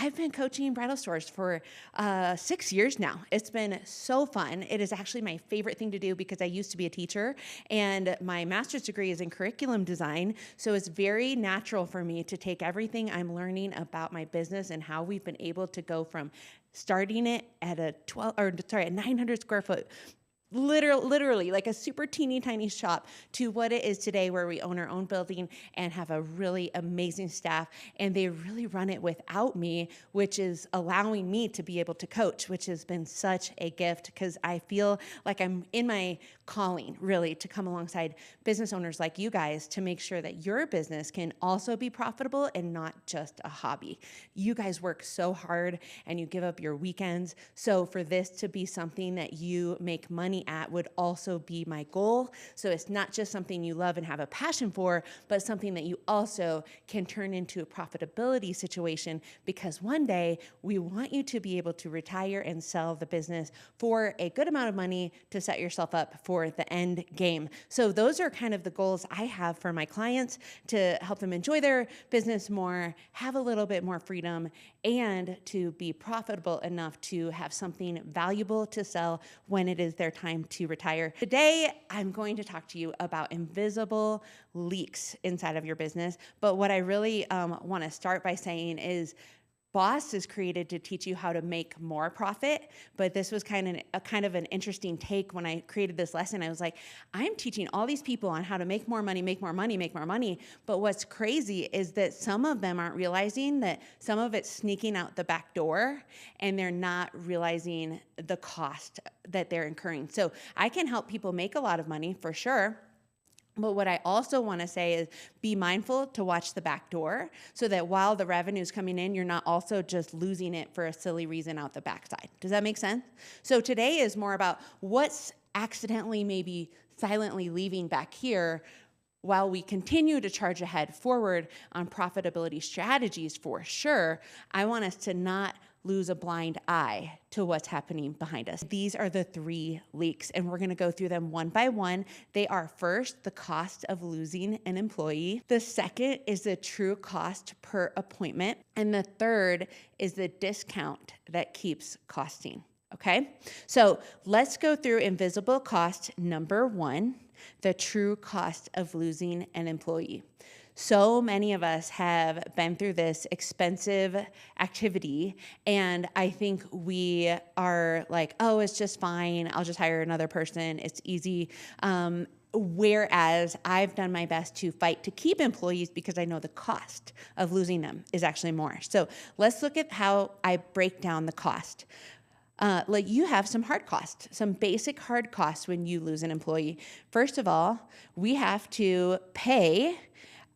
I've been coaching bridal stores for 6 years now. It's been so fun. It is actually my favorite thing to do because I used to be a teacher and my master's degree is in curriculum design. So it's very natural for me to take everything I'm learning about my business and how we've been able to go from starting it at a 900 square foot, literally like a super teeny tiny shop, to what it is today, where we own our own building and have a really amazing staff, and they really run it without me, which is allowing me to be able to coach, which has been such a gift, because I feel like I'm in my calling really to come alongside business owners like you guys to make sure that your business can also be profitable and not just a hobby. You guys work so hard and you give up your weekends. So for this to be something that you make money at would also be my goal. So it's not just something you love and have a passion for, but something that you also can turn into a profitability situation, because one day we want you to be able to retire and sell the business for a good amount of money to set yourself up for the end game. So those are kind of the goals I have for my clients, to help them enjoy their business more, have a little bit more freedom, and to be profitable enough to have something valuable to sell when it is their time to retire. Today, I'm going to talk to you about invisible leaks inside of your business. But what I really want to start by saying is, Boss is created to teach you how to make more profit, but this was kind of an interesting take when I created this lesson. I was like, I'm teaching all these people on how to make more money, make more money, make more money. But what's crazy is that some of them aren't realizing that some of it's sneaking out the back door, and they're not realizing the cost that they're incurring. So I can help people make a lot of money for sure. But what I also want to say is, be mindful to watch the back door, so that while the revenue is coming in, you're not also just losing it for a silly reason out the backside. Does that make sense? So today is more about what's accidentally, maybe silently leaving back here, while we continue to charge ahead forward on profitability strategies for sure. I want us to not lose a blind eye to what's happening behind us. These are the 3 leaks, and we're gonna go through them one by one. They are, first, the cost of losing an employee. The second is the true cost per appointment. And the third is the discount that keeps costing, okay? So let's go through invisible cost number 1, the true cost of losing an employee. So many of us have been through this expensive activity, and I think we are like, oh, it's just fine. I'll just hire another person. It's easy. Whereas I've done my best to fight to keep employees, because I know the cost of losing them is actually more. So let's look at how I break down the cost. Like, you have some hard costs, some basic hard costs when you lose an employee. First of all, we have to pay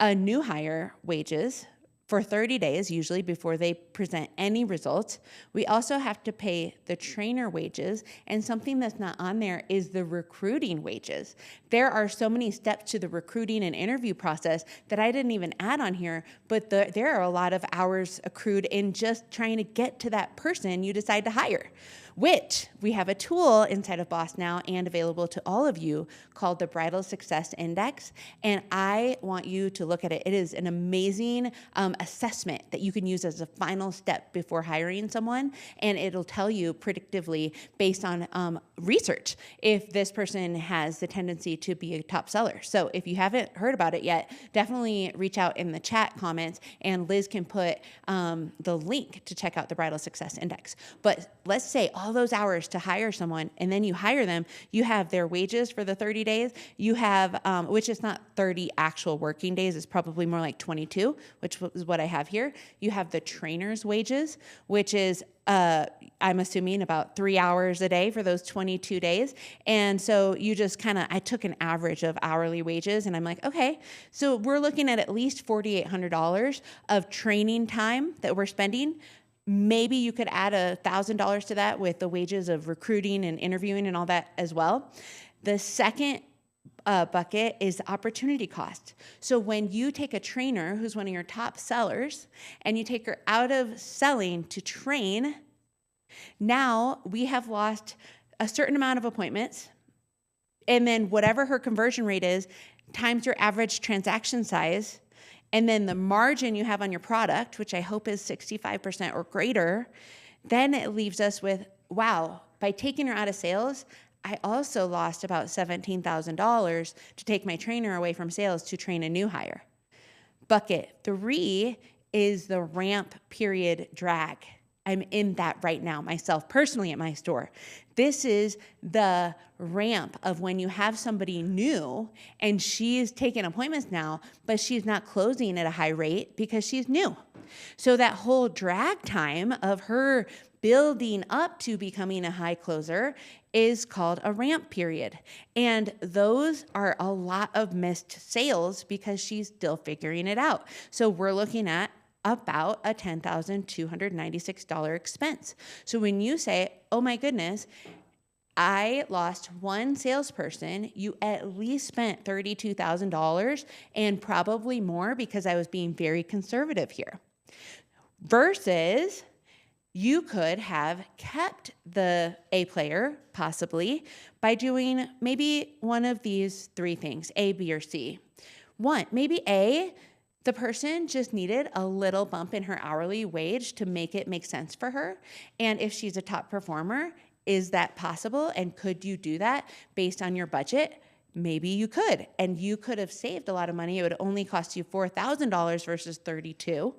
a new hire wages for 30 days, usually, before they present any results. We also have to pay the trainer wages, and something that's not on there is the recruiting wages. There are so many steps to the recruiting and interview process that I didn't even add on here, but there are a lot of hours accrued in just trying to get to that person you decide to hire, which we have a tool inside of Boss now and available to all of you called the Bridal Success Index. And I want you to look at it. It is an amazing assessment that you can use as a final step before hiring someone. And it'll tell you predictively, based on research, if this person has the tendency to be a top seller. So if you haven't heard about it yet, definitely reach out in the chat comments, and Liz can put the link to check out the Bridal Success Index. But let's say all those hours to hire someone, and then you hire them, you have their wages for the 30 days, you have, which is not 30 actual working days, it's probably more like 22, which is what I have here. You have the trainer's wages, which is, I'm assuming about 3 hours a day for those 22 days. And so you just I took an average of hourly wages, and I'm like, okay, so we're looking at least $4,800 of training time that we're spending. Maybe you could add $1,000 to that with the wages of recruiting and interviewing and all that as well. The second bucket is opportunity cost. So when you take a trainer who's one of your top sellers and you take her out of selling to train, now we have lost a certain amount of appointments, and then whatever her conversion rate is times your average transaction size, and then the margin you have on your product, which I hope is 65% or greater, then it leaves us with, wow, by taking her out of sales, I also lost about $17,000 to take my trainer away from sales to train a new hire. Bucket 3 is the ramp period drag. I'm in that right now myself personally at my store. This is the ramp of when you have somebody new and she's taking appointments now, but she's not closing at a high rate because she's new. So that whole drag time of her building up to becoming a high closer is called a ramp period. And those are a lot of missed sales because she's still figuring it out. So we're looking at about a $10,296 expense. So when you say, oh my goodness, I lost one salesperson, you at least spent $32,000 and probably more because I was being very conservative here. Versus you could have kept the A player possibly by doing maybe one of these 3 things, A, B, or C. One, maybe A, the person just needed a little bump in her hourly wage to make it make sense for her. And if she's a top performer, is that possible? And could you do that based on your budget? Maybe you could. And you could have saved a lot of money. It would only cost you $4,000 versus $32,000.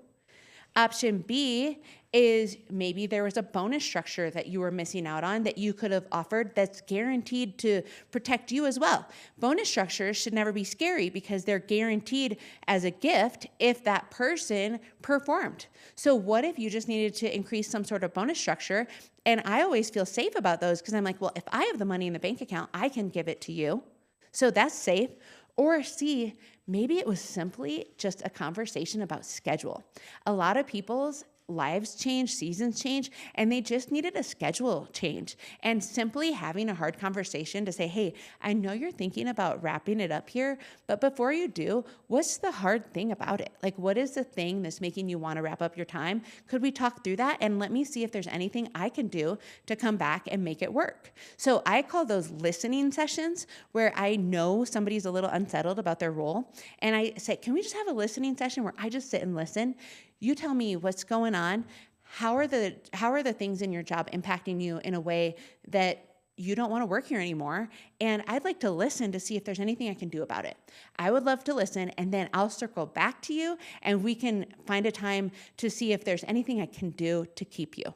Option B is maybe there was a bonus structure that you were missing out on that you could have offered that's guaranteed to protect you as well. Bonus structures should never be scary because they're guaranteed as a gift if that person performed. So what if you just needed to increase some sort of bonus structure? And I always feel safe about those because I'm like, well, if I have the money in the bank account, I can give it to you. So that's safe. Or C, maybe it was simply just a conversation about schedule. A lot of people's lives change, seasons change, and they just needed a schedule change. And simply having a hard conversation to say, hey, I know you're thinking about wrapping it up here, but before you do, what's the hard thing about it? Like, what is the thing that's making you want to wrap up your time? Could we talk through that? And let me see if there's anything I can do to come back and make it work. So I call those listening sessions where I know somebody's a little unsettled about their role. And I say, can we just have a listening session where I just sit and listen? You tell me what's going on. How are the things in your job impacting you in a way that you don't want to work here anymore? And I'd like to listen to see if there's anything I can do about it. I would love to listen, and then I'll circle back to you and we can find a time to see if there's anything I can do to keep you.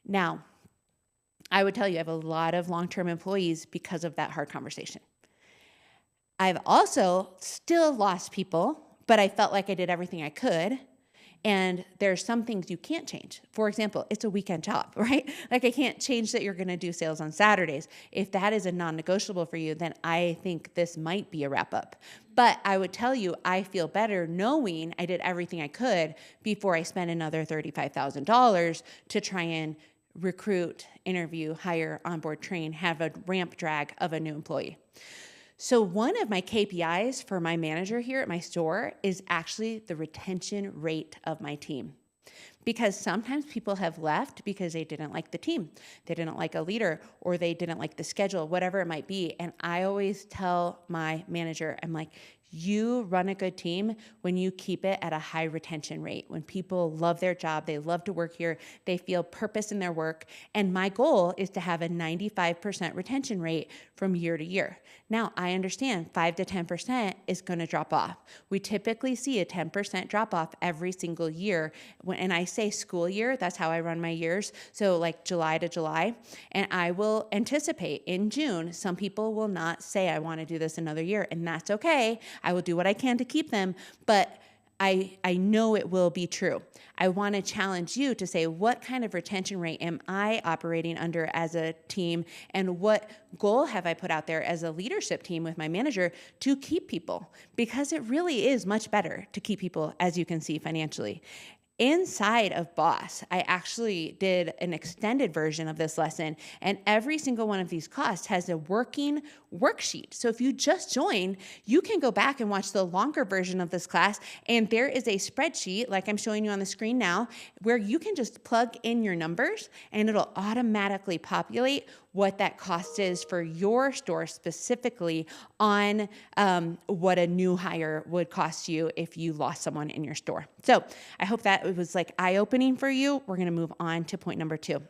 Now, I would tell you I have a lot of long-term employees because of that hard conversation. I've also still lost people, but I felt like I did everything I could. And there's some things you can't change. For example, it's a weekend job, right? Like I can't change that you're going to do sales on Saturdays. If that is a non-negotiable for you, then I think this might be a wrap up. But I would tell you, I feel better knowing I did everything I could before I spent another $35,000 to try and recruit, interview, hire, onboard, train, have a ramp drag of a new employee. So one of my KPIs for my manager here at my store is actually the retention rate of my team. Because sometimes people have left because they didn't like the team, they didn't like a leader, or they didn't like the schedule, whatever it might be. And I always tell my manager, I'm like, you run a good team when you keep it at a high retention rate, when people love their job, they love to work here, they feel purpose in their work. And my goal is to have a 95% retention rate from year to year. Now, I understand 5 to 10% is going to drop off. We typically see a 10% drop off every single year. And I say school year, that's how I run my years. So like July to July. And I will anticipate in June, some people will not say, I want to do this another year. And that's okay. I will do what I can to keep them, but I know it will be true. I want to challenge you to say, what kind of retention rate am I operating under as a team? And what goal have I put out there as a leadership team with my manager to keep people? Because it really is much better to keep people, as you can see financially. Inside of Boss, I actually did an extended version of this lesson, and every single one of these costs has a working worksheet. So if you just joined, you can go back and watch the longer version of this class, and there is a spreadsheet, like I'm showing you on the screen now, where you can just plug in your numbers, and it'll automatically populate what that cost is for your store specifically on what a new hire would cost you if you lost someone in your store. So I hope that it was like eye-opening for you. We're going to move on to point number 2.